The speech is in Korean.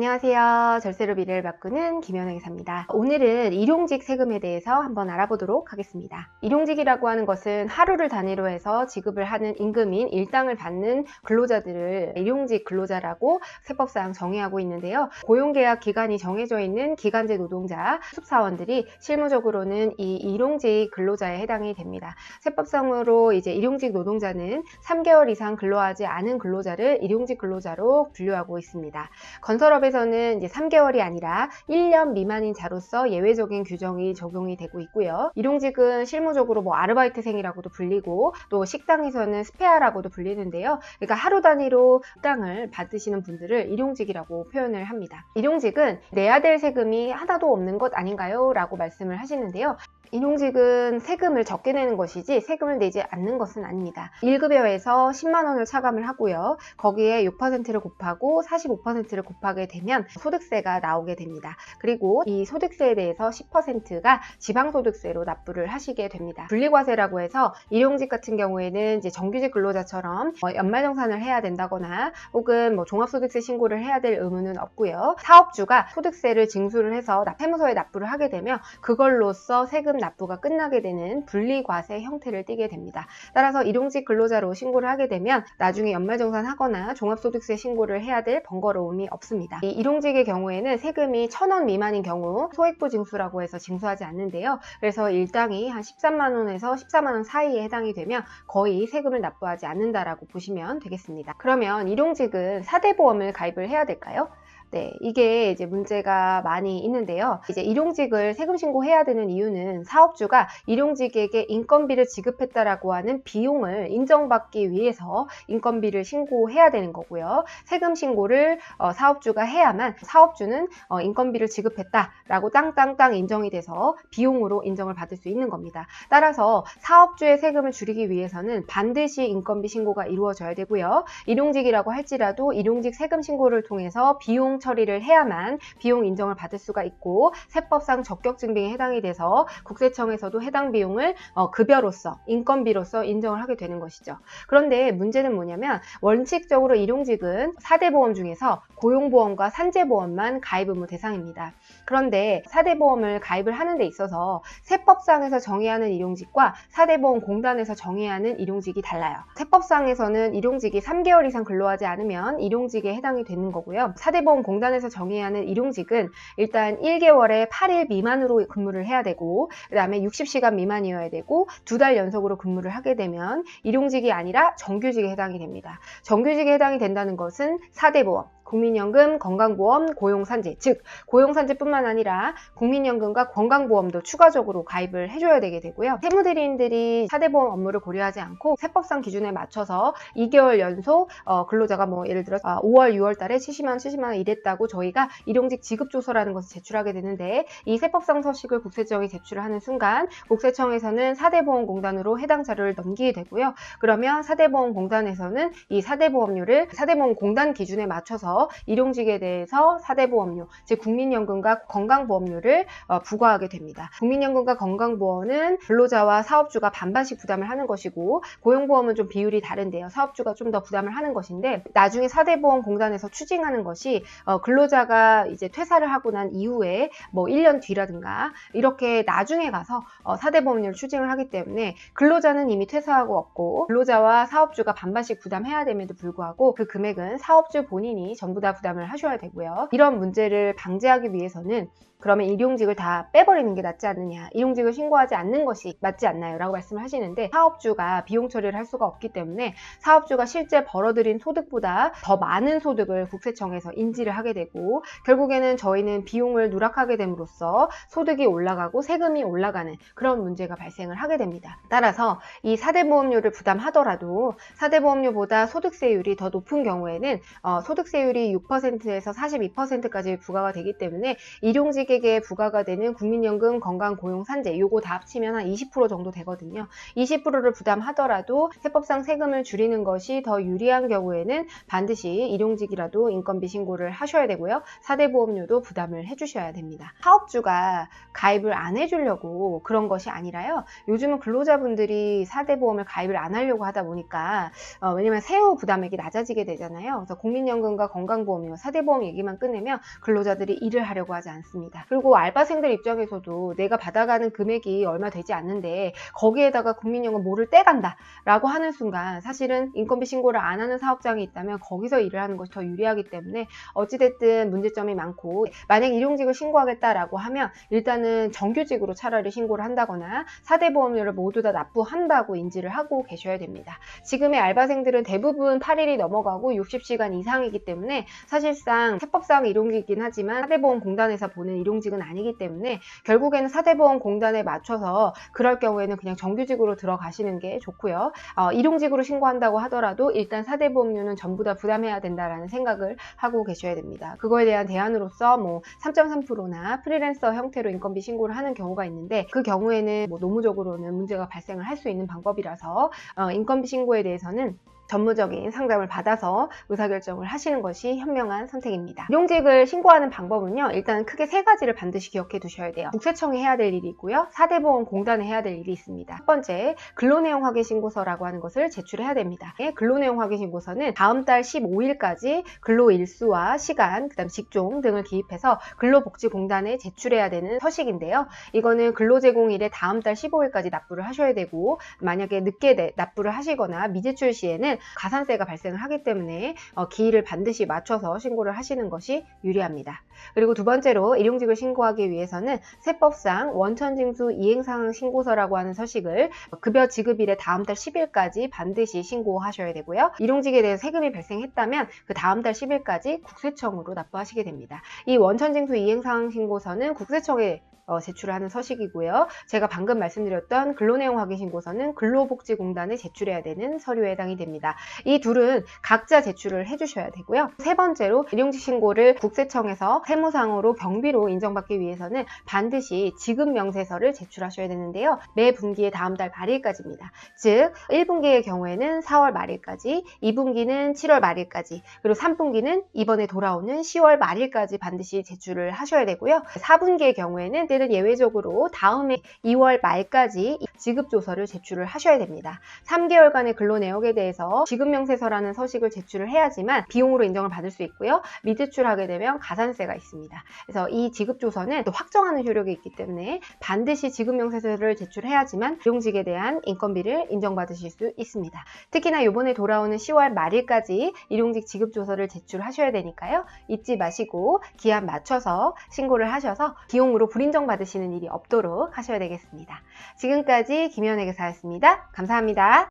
안녕하세요. 절세로 미래를 바꾸는 김연아 기사입니다. 오늘은 일용직 세금에 대해서 한번 알아보도록 하겠습니다. 일용직이라고 하는 것은 하루를 단위로 해서 지급을 하는 임금인 일당을 받는 근로자들을 일용직 근로자라고 세법상 정의하고 있는데요. 고용계약 기간이 정해져 있는 기간제 노동자, 수습사원들이 실무적으로는 이 일용직 근로자에 해당이 됩니다. 세법상으로 이제 일용직 노동자는 3개월 이상 근로하지 않은 근로자를 일용직 근로자로 분류하고 있습니다. 건설업에서는 이제 3개월이 아니라 1년 미만인 자로서 예외적인 규정이 적용이 되고 있고요. 일용직은 실무적으로 아르바이트생이라고도 불리고 또 식당에서는 스페아라고도 불리는데요. 그러니까 하루 단위로 식당을 받으시는 분들을 일용직이라고 표현을 합니다. 일용직은 내야 될 세금이 하나도 없는 것 아닌가요? 라고 말씀을 하시는데요. 일용직은 세금을 적게 내는 것이지 세금을 내지 않는 것은 아닙니다. 1급여에서 10만 원을 차감을 하고요. 거기에 6%를 곱하고 45%를 곱하게 되면 소득세가 나오게 됩니다. 그리고 이 소득세에 대해서 10%가 지방소득세로 납부를 하시게 됩니다. 분리과세라고 해서 일용직 같은 경우에는 이제 정규직 근로자처럼 연말정산을 해야 된다거나 혹은 종합소득세 신고를 해야 될 의무는 없고요. 사업주가 소득세를 징수를 해서 세무서에 납부를 하게 되면 그걸로써 세금 납부가 끝나게 되는 분리과세 형태를 띠게 됩니다. 따라서 일용직 근로자로 신고를 하게 되면 나중에 연말정산하거나 종합소득세 신고를 해야 될 번거로움이 없습니다. 이 일용직의 경우에는 세금이 1,000원 미만인 경우 소액부 징수라고 해서 징수하지 않는데요. 그래서 일당이 한 13만 원에서 14만 원 사이에 해당이 되면 거의 세금을 납부하지 않는다라고 보시면 되겠습니다. 그러면 일용직은 4대 보험을 가입을 해야 될까요? 네, 이게 이제 문제가 많이 있는데요. 이제 일용직을 세금 신고해야 되는 이유는 사업주가 일용직에게 인건비를 지급했다라고 하는 비용을 인정받기 위해서 인건비를 신고해야 되는 거고요. 세금 신고를 사업주가 해야만 사업주는 인건비를 지급했다라고 땅땅땅 인정이 돼서 비용으로 인정을 받을 수 있는 겁니다. 따라서 사업주의 세금을 줄이기 위해서는 반드시 인건비 신고가 이루어져야 되고요. 일용직이라고 할지라도 일용직 세금 신고를 통해서 비용 처리를 해야만 비용 인정을 받을 수가 있고 세법상 적격 증빙에 해당이 돼서 국세청에서도 해당 비용을 급여로서 인건비로서 인정을 하게 되는 것이죠. 그런데 문제는 뭐냐면 원칙적으로 일용직은 4대 보험 중에서 고용보험과 산재보험만 가입 의무 대상입니다. 그런데 4대 보험을 가입을 하는 데 있어서 세법상에서 정의하는 일용직과 4대 보험공단에서 정의하는 일용직이 달라요. 세법상에서는 일용직이 3개월 이상 근로하지 않으면 일용직에 해당이 되는 거고요. 4대 보험공단에서 정의하는 일용직은 일단 1개월에 8일 미만으로 근무를 해야 되고 그 다음에 60시간 미만이어야 되고 2달 연속으로 근무를 하게 되면 일용직이 아니라 정규직에 해당이 됩니다. 정규직에 해당이 된다는 것은 4대 보험, 국민연금, 건강보험, 고용산재, 즉 고용산재뿐만 아니라 국민연금과 건강보험도 추가적으로 가입을 해줘야 되게 되고요. 세무대리인들이 4대 보험 업무를 고려하지 않고 세법상 기준에 맞춰서 2개월 연속 근로자가 예를 들어 5월, 6월 달에 70만 원 이랬다고 저희가 일용직 지급조서라는 것을 제출하게 되는데 이 세법상 서식을 국세청이 제출을 하는 순간 국세청에서는 4대 보험공단으로 해당 자료를 넘기게 되고요. 그러면 4대 보험공단에서는 이 4대 보험료를 4대 보험공단 기준에 맞춰서 일용직에 대해서 4대 보험료, 즉 국민연금과 건강보험료를 부과하게 됩니다. 국민연금과 건강보험은 근로자와 사업주가 반반씩 부담을 하는 것이고 고용보험은 좀 비율이 다른데요. 사업주가 좀 더 부담을 하는 것인데 나중에 4대 보험공단에서 추징하는 것이 근로자가 이제 퇴사를 하고 난 이후에 1년 뒤라든가 이렇게 나중에 가서 4대 보험료를 추징을 하기 때문에 근로자는 이미 퇴사하고 없고 근로자와 사업주가 반반씩 부담해야 됨에도 불구하고 그 금액은 사업주 본인이 전부 다 부담을 하셔야 되고요. 이런 문제를 방지하기 위해서는 그러면 일용직을 다 빼버리는 게 낫지 않느냐, 일용직을 신고하지 않는 것이 맞지 않나요? 라고 말씀을 하시는데 사업주가 비용 처리를 할 수가 없기 때문에 사업주가 실제 벌어들인 소득보다 더 많은 소득을 국세청에서 인지를 하게 되고 결국에는 저희는 비용을 누락하게 됨으로써 소득이 올라가고 세금이 올라가는 그런 문제가 발생을 하게 됩니다. 따라서 이 4대 보험료를 부담하더라도 4대 보험료보다 소득세율이 더 높은 경우에는 소득세율이 6%에서 42%까지 부과가 되기 때문에 일용직 고객에게 부과가 되는 국민연금, 건강, 고용, 산재 요거 다 합치면 한 20% 정도 되거든요. 20%를 부담하더라도 세법상 세금을 줄이는 것이 더 유리한 경우에는 반드시 일용직이라도 인건비 신고를 하셔야 되고요. 4대 보험료도 부담을 해주셔야 됩니다. 사업주가 가입을 안 해주려고 그런 것이 아니라요. 요즘은 근로자분들이 4대 보험을 가입을 안 하려고 하다 보니까 왜냐면 세후 부담액이 낮아지게 되잖아요. 그래서 국민연금과 건강보험이며 4대 보험 얘기만 꺼내면 근로자들이 일을 하려고 하지 않습니다. 그리고 알바생들 입장에서도 내가 받아가는 금액이 얼마 되지 않는데 거기에다가 국민연금 뭐를 떼간다 라고 하는 순간 사실은 인건비 신고를 안 하는 사업장이 있다면 거기서 일을 하는 것이 더 유리하기 때문에 어찌됐든 문제점이 많고, 만약 일용직을 신고하겠다라고 하면 일단은 정규직으로 차라리 신고를 한다거나 4대 보험료를 모두 다 납부한다고 인지를 하고 계셔야 됩니다. 지금의 알바생들은 대부분 8일이 넘어가고 60시간 이상이기 때문에 사실상 세법상 일용직이긴 하지만 4대 보험공단에서 보는 일용직은 아니기 때문에 결국에는 4대 보험공단에 맞춰서 그럴 경우에는 그냥 정규직으로 들어가시는 게 좋고요. 일용직으로 신고한다고 하더라도 일단 4대 보험료는 전부 다 부담해야 된다라는 생각을 하고 계셔야 됩니다. 그거에 대한 대안으로서 3.3%나 프리랜서 형태로 인건비 신고를 하는 경우가 있는데, 그 경우에는 노무적으로는 문제가 발생을 할 수 있는 방법이라서 인건비 신고에 대해서는 전문적인 상담을 받아서 의사결정을 하시는 것이 현명한 선택입니다. 일용직을 신고하는 방법은요, 일단 크게 3가지를 반드시 기억해 두셔야 돼요. 국세청이 해야 될 일이 있고요, 4대 보험공단에 해야 될 일이 있습니다. 첫 번째, 근로내용 확인 신고서라고 하는 것을 제출해야 됩니다. 근로내용 확인 신고서는 다음 달 15일까지 근로일수와 시간, 그다음 직종 등을 기입해서 근로복지공단에 제출해야 되는 서식인데요. 이거는 근로제공일에 다음 달 15일까지 납부를 하셔야 되고, 만약에 늦게 납부를 하시거나 미제출 시에는 가산세가 발생을 하기 때문에 기일을 반드시 맞춰서 신고를 하시는 것이 유리합니다. 그리고 두 번째로 일용직을 신고하기 위해서는 세법상 원천징수 이행상황 신고서라고 하는 서식을 급여 지급일에 다음 달 10일까지 반드시 신고하셔야 되고요. 일용직에 대해서 세금이 발생했다면 그 다음 달 10일까지 국세청으로 납부하시게 됩니다. 이 원천징수 이행상황 신고서는 국세청에 제출을 하는 서식이고요. 제가 방금 말씀드렸던 근로내용 확인 신고서는 근로복지공단에 제출해야 되는 서류에 해당이 됩니다. 이 둘은 각자 제출을 해주셔야 되고요. 세 번째로 일용직 신고를 국세청에서 세무상으로 경비로 인정받기 위해서는 반드시 지급명세서를 제출하셔야 되는데요. 매 분기의 다음 달 말일까지입니다. 즉 1분기의 경우에는 4월 말일까지, 2분기는 7월 말일까지, 그리고 3분기는 이번에 돌아오는 10월 말일까지 반드시 제출을 하셔야 되고요. 4분기의 경우에는 때는 예외적으로 다음해 2월 말까지 지급조서를 제출을 하셔야 됩니다. 3개월간의 근로내역에 대해서 지급명세서라는 서식을 제출을 해야지만 비용으로 인정을 받을 수 있고요. 미제출하게 되면 가산세가 있습니다. 그래서 이 지급조서는 또 확정하는 효력이 있기 때문에 반드시 지급명세서를 제출해야지만 일용직에 대한 인건비를 인정받으실 수 있습니다. 특히나 이번에 돌아오는 10월 말일까지 일용직 지급조서를 제출하셔야 되니까요. 잊지 마시고 기한 맞춰서 신고를 하셔서 비용으로 불인정 받으시는 일이 없도록 하셔야 되겠습니다. 지금까지 김연애 교사였습니다. 감사합니다.